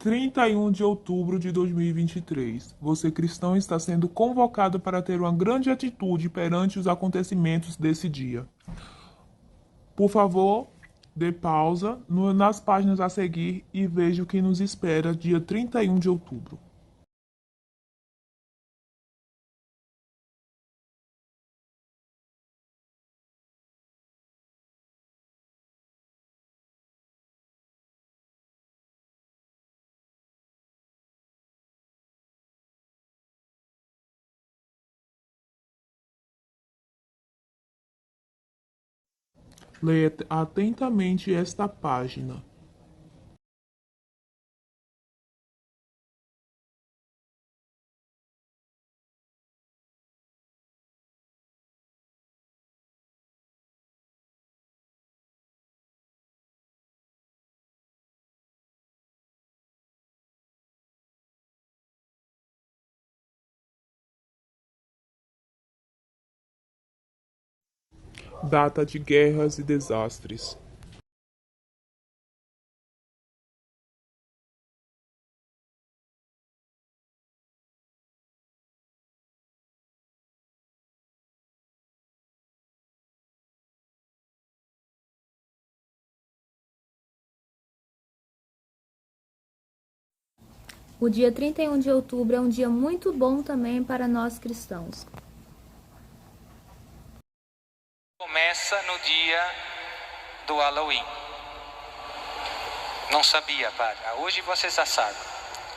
31 de outubro de 2023. Você cristão está sendo convocado para ter uma grande atitude perante os acontecimentos desse dia. Por favor, dê pausa nas páginas a seguir e veja o que nos espera dia 31 de outubro. Leia atentamente esta página. Data de guerras e desastres. O dia 31 de outubro é um dia muito bom também para nós cristãos. Começa no dia do Halloween. Não sabia, padre. Hoje você já sabe.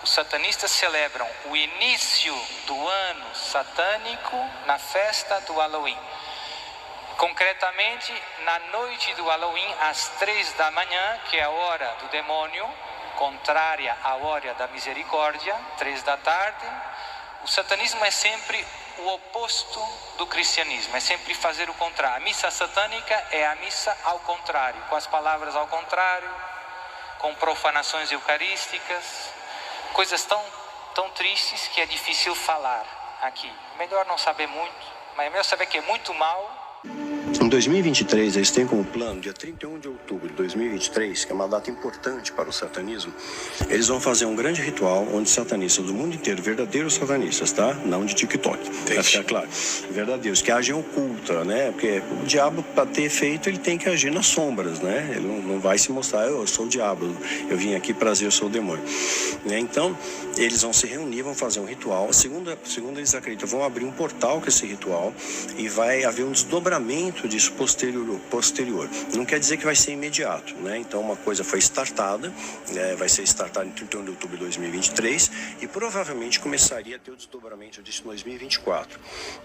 Os satanistas celebram o início do ano satânico na festa do Halloween. Concretamente, na noite do Halloween, às 3 da manhã, que é a hora do demônio, contrária à hora da misericórdia, 3 da tarde, o satanismo é sempre o oposto do cristianismo, é sempre fazer o contrário. A missa satânica é a missa ao contrário, com as palavras ao contrário, com profanações eucarísticas, coisas tão tristes que é difícil falar aqui. Melhor não saber muito, mas é melhor saber que é muito mal. Em 2023, eles têm como plano, dia 31 de outubro de 2023, que é uma data importante para o satanismo, eles vão fazer um grande ritual onde satanistas do mundo inteiro, verdadeiros satanistas, tá? Não de TikTok, pra ficar claro. Verdadeiros, que agem oculta, né? Porque o diabo, para ter efeito, ele tem que agir nas sombras, né? Ele não vai se mostrar, eu sou o diabo, eu vim aqui prazer, eu sou o demônio. Né? Então, eles vão se reunir, vão fazer um ritual. Segundo eles acreditam, vão abrir um portal com esse ritual e vai haver um desdobramento disso posterior. Não quer dizer que vai ser imediato, né? Então uma coisa foi startada, né? Vai ser startada em 31 de outubro de 2023 e provavelmente começaria a ter o desdobramento disso em 2024,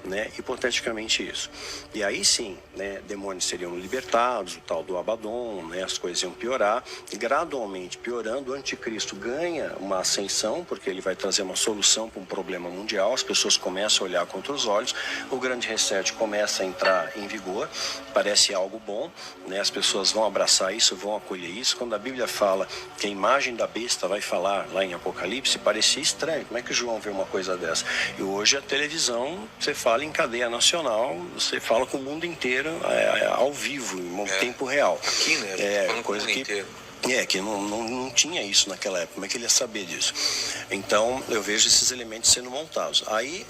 né? Hipoteticamente isso. E aí sim, né? Demônios seriam libertados, o tal do Abaddon, né? As coisas iam piorar e gradualmente piorando, o anticristo ganha uma ascensão porque ele vai trazer uma solução para um problema mundial, as pessoas começam a olhar contra os olhos, o grande reset começa a entrar em vigor, parece algo bom, né? As pessoas vão abraçar isso, vão acolher isso. Quando a Bíblia fala que a imagem da besta vai falar lá em Apocalipse, parecia estranho, como é que João vê uma coisa dessa? E hoje a televisão, você fala em cadeia nacional, você fala com o mundo inteiro ao vivo, em tempo real. Aqui, né? É coisa que que não tinha isso naquela época, como é que ele ia saber disso? Então, eu vejo esses elementos sendo montados. Aí,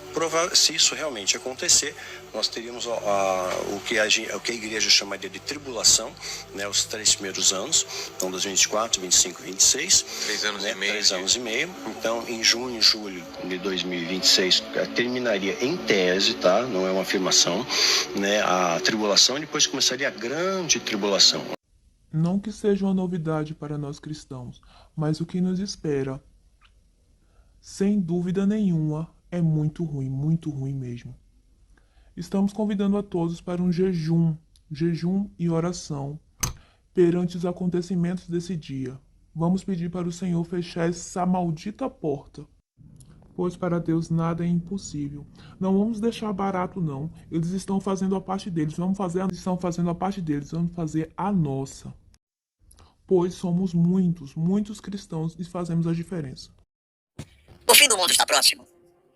se isso realmente acontecer, nós teríamos o que a igreja chamaria de tribulação, né, os 3 primeiros anos, então 2024, 25 e 26. 3 anos e meio. 3 anos e meio. Então, em junho e julho de 2026, terminaria em tese, tá? Não é uma afirmação, né, a tribulação, e depois começaria a grande tribulação. Não que seja uma novidade para nós cristãos, mas o que nos espera, sem dúvida nenhuma, é muito ruim mesmo. Estamos convidando a todos para um jejum e oração perante os acontecimentos desse dia. Vamos pedir para o Senhor fechar essa maldita porta, pois para Deus nada é impossível. Não vamos deixar barato, não. Eles estão fazendo a parte deles, vamos fazer a nossa. Pois somos muitos cristãos e fazemos a diferença. O fim do mundo está próximo.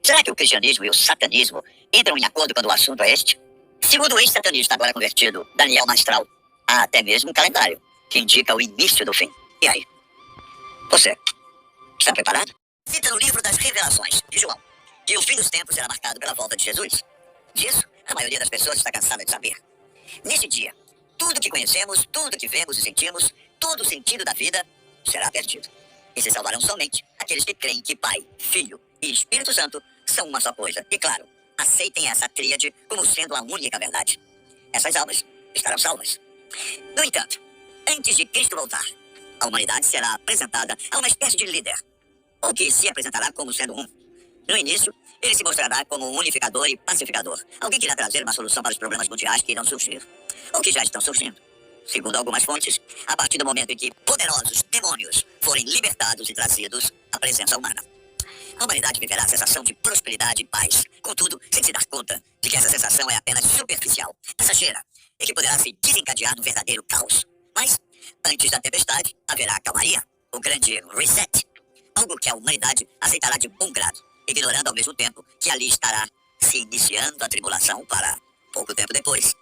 Será que o cristianismo e o satanismo entram em acordo quando o assunto é este? Segundo o ex-satanista agora convertido, Daniel Mastral, há até mesmo um calendário que indica o início do fim. E aí? Você Está preparado? Cita no livro das Revelações de João que o fim dos tempos será marcado pela volta de Jesus. Disso, a maioria das pessoas está cansada de saber. Nesse dia, tudo que conhecemos, tudo que vemos e sentimos, todo o sentido da vida será perdido. E se salvarão somente aqueles que creem que Pai, Filho e Espírito Santo são uma só coisa. E claro, aceitem essa tríade como sendo a única verdade. Essas almas estarão salvas. No entanto, antes de Cristo voltar, a humanidade será apresentada a uma espécie de líder, ou que se apresentará como sendo um. No início, ele se mostrará como um unificador e pacificador, alguém que irá trazer uma solução para os problemas mundiais que irão surgir, ou que já estão surgindo. Segundo algumas fontes, a partir do momento em que poderosos demônios forem libertados e trazidos à presença humana, a humanidade viverá a sensação de prosperidade e paz, contudo, sem se dar conta de que essa sensação é apenas superficial, passageira, e que poderá se desencadear no verdadeiro caos. Mas, antes da tempestade, haverá calmaria, o grande reset, algo que a humanidade aceitará de bom grado, ignorando ao mesmo tempo que ali estará se iniciando a tribulação para, pouco tempo depois,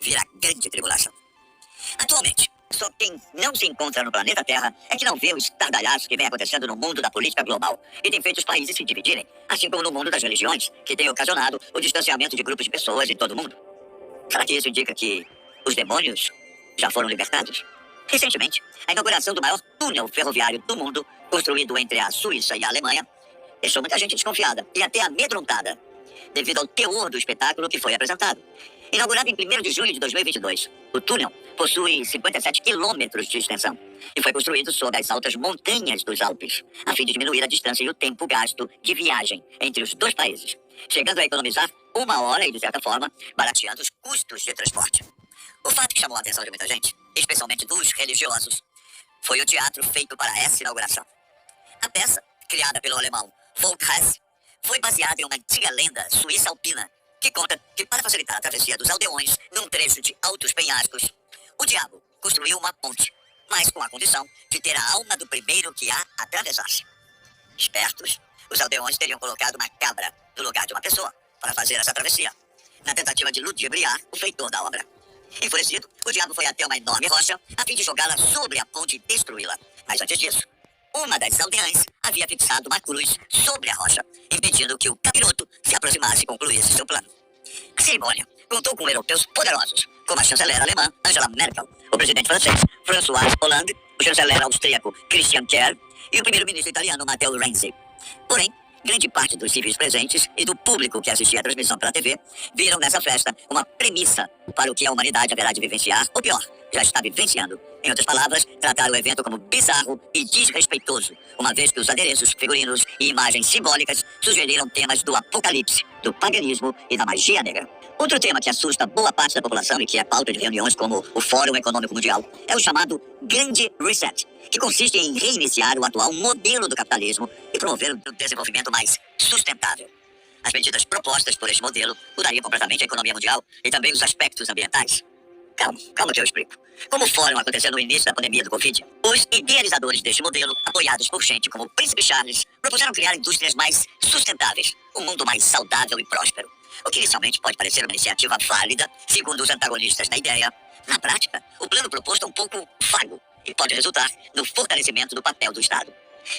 vir a grande tribulação. Atualmente, só quem não se encontra no planeta Terra é que não vê o estardalhaço que vem acontecendo no mundo da política global e tem feito os países se dividirem, assim como no mundo das religiões, que tem ocasionado o distanciamento de grupos de pessoas em todo o mundo. Será que isso indica que os demônios já foram libertados? Recentemente, a inauguração do maior túnel ferroviário do mundo, construído entre a Suíça e a Alemanha, deixou muita gente desconfiada e até amedrontada, devido ao teor do espetáculo que foi apresentado. Inaugurado em 1º de junho de 2022, o túnel possui 57 quilômetros de extensão e foi construído sob as altas montanhas dos Alpes, a fim de diminuir a distância e o tempo gasto de viagem entre os dois países, chegando a economizar 1 hora e, de certa forma, barateando os custos de transporte. O fato que chamou a atenção de muita gente, especialmente dos religiosos, foi o teatro feito para essa inauguração. A peça, criada pelo alemão Volkhaz, foi baseada em uma antiga lenda suíça alpina que conta que, para facilitar a travessia dos aldeões num trecho de altos penhascos, o diabo construiu uma ponte, mas com a condição de ter a alma do primeiro que a atravessasse. Espertos, os aldeões teriam colocado uma cabra no lugar de uma pessoa para fazer essa travessia, na tentativa de ludibriar o feitor da obra. Enfurecido, o diabo foi até uma enorme rocha a fim de jogá-la sobre a ponte e destruí-la. Mas antes disso, uma das aldeãs havia fixado uma cruz sobre a rocha, impedindo que o capiroto se aproximasse e concluísse seu plano. A cerimônia contou com europeus poderosos, como a chanceler alemã Angela Merkel, o presidente francês François Hollande, o chanceler austríaco Christian Kerr e o primeiro-ministro italiano Matteo Renzi. Porém, grande parte dos civis presentes e do público que assistia à transmissão pela TV viram nessa festa uma premissa para o que a humanidade haverá de vivenciar, ou pior, já está vivenciando. Em outras palavras, trataram o evento como bizarro e desrespeitoso, uma vez que os adereços, figurinos e imagens simbólicas sugeriram temas do apocalipse, do paganismo e da magia negra. Outro tema que assusta boa parte da população e que é pauta de reuniões como o Fórum Econômico Mundial é o chamado Grande Reset, que consiste em reiniciar o atual modelo do capitalismo e promover um desenvolvimento mais sustentável. As medidas propostas por este modelo mudariam completamente a economia mundial e também os aspectos ambientais. Calma que eu explico. Como o fórum aconteceu no início da pandemia do Covid, os idealizadores deste modelo, apoiados por gente como o Príncipe Charles, propuseram criar indústrias mais sustentáveis, um mundo mais saudável e próspero. O que inicialmente pode parecer uma iniciativa válida, segundo os antagonistas da ideia, na prática, o plano proposto é um pouco vago e pode resultar no fortalecimento do papel do Estado.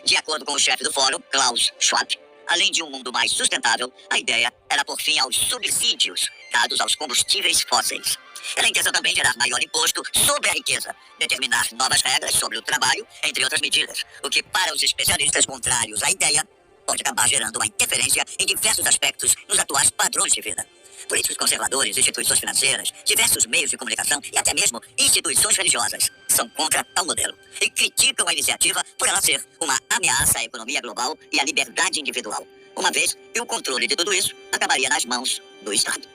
De acordo com o chefe do fórum, Klaus Schwab, além de um mundo mais sustentável, a ideia era pôr fim aos subsídios dados aos combustíveis fósseis. Era a intenção também gerar maior imposto sobre a riqueza, determinar novas regras sobre o trabalho, entre outras medidas, o que, para os especialistas contrários à ideia, pode acabar gerando uma interferência em diversos aspectos nos atuais padrões de vida. Políticos conservadores, instituições financeiras, diversos meios de comunicação e até mesmo instituições religiosas são contra tal modelo e criticam a iniciativa por ela ser uma ameaça à economia global e à liberdade individual, uma vez que o controle de tudo isso acabaria nas mãos do Estado.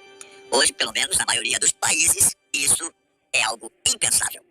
Hoje, pelo menos na maioria dos países, isso é algo impensável.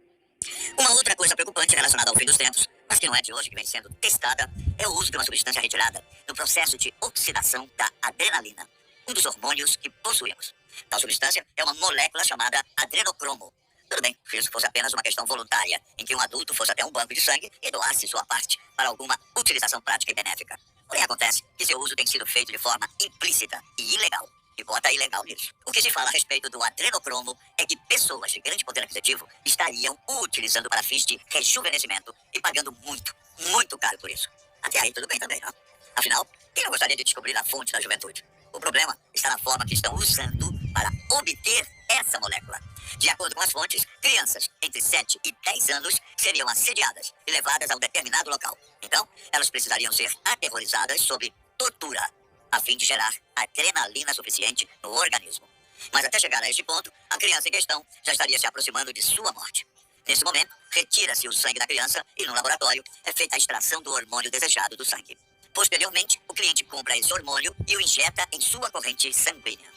Uma outra coisa preocupante relacionada ao fim dos tempos, mas que não é de hoje, que vem sendo testada, é o uso de uma substância retirada no processo de oxidação da adrenalina, um dos hormônios que possuímos. Tal substância é uma molécula chamada adrenocromo. Tudo bem, se isso fosse apenas uma questão voluntária, em que um adulto fosse até um banco de sangue e doasse sua parte para alguma utilização prática e benéfica. Porém, acontece que seu uso tem sido feito de forma implícita e ilegal. E bota ilegal nisso. O que se fala a respeito do adrenocromo é que pessoas de grande poder aquisitivo estariam o utilizando para fins de rejuvenescimento e pagando muito, muito caro por isso. Até até aí tudo bem também, não? Afinal, quem não gostaria de descobrir a fonte da juventude? O problema está na forma que estão usando para obter essa molécula. De acordo com as fontes, crianças entre 7 e 10 anos seriam assediadas e levadas a um determinado local. Então, elas precisariam ser aterrorizadas sob tortura, a fim de gerar adrenalina suficiente no organismo. Mas até chegar a este ponto, a criança em questão já estaria se aproximando de sua morte. Nesse momento, retira-se o sangue da criança e, no laboratório, é feita a extração do hormônio desejado do sangue. Posteriormente, o cliente compra esse hormônio e o injeta em sua corrente sanguínea.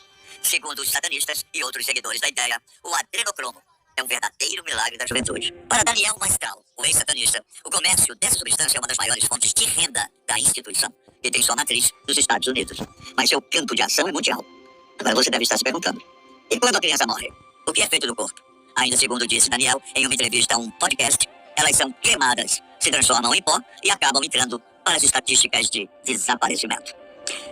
Segundo os satanistas e outros seguidores da ideia, o adrenocromo é um verdadeiro milagre da juventude. Para Daniel Maestral, o ex-satanista, o comércio dessa substância é uma das maiores fontes de renda da instituição e tem sua matriz nos Estados Unidos. Mas seu campo de ação é mundial. Agora você deve estar se perguntando, e quando a criança morre, o que é feito do corpo? Ainda segundo disse Daniel, em uma entrevista a um podcast, elas são queimadas, se transformam em pó e acabam entrando para as estatísticas de desaparecimento.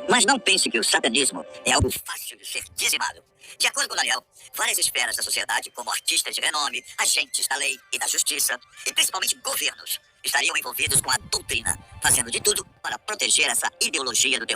Mas não pense que o satanismo é algo fácil de ser dizimado. De acordo com Daniel, várias esferas da sociedade, como artistas de renome, agentes da lei e da justiça, e principalmente governos, estariam envolvidos com a doutrina, fazendo de tudo para proteger essa ideologia do terror.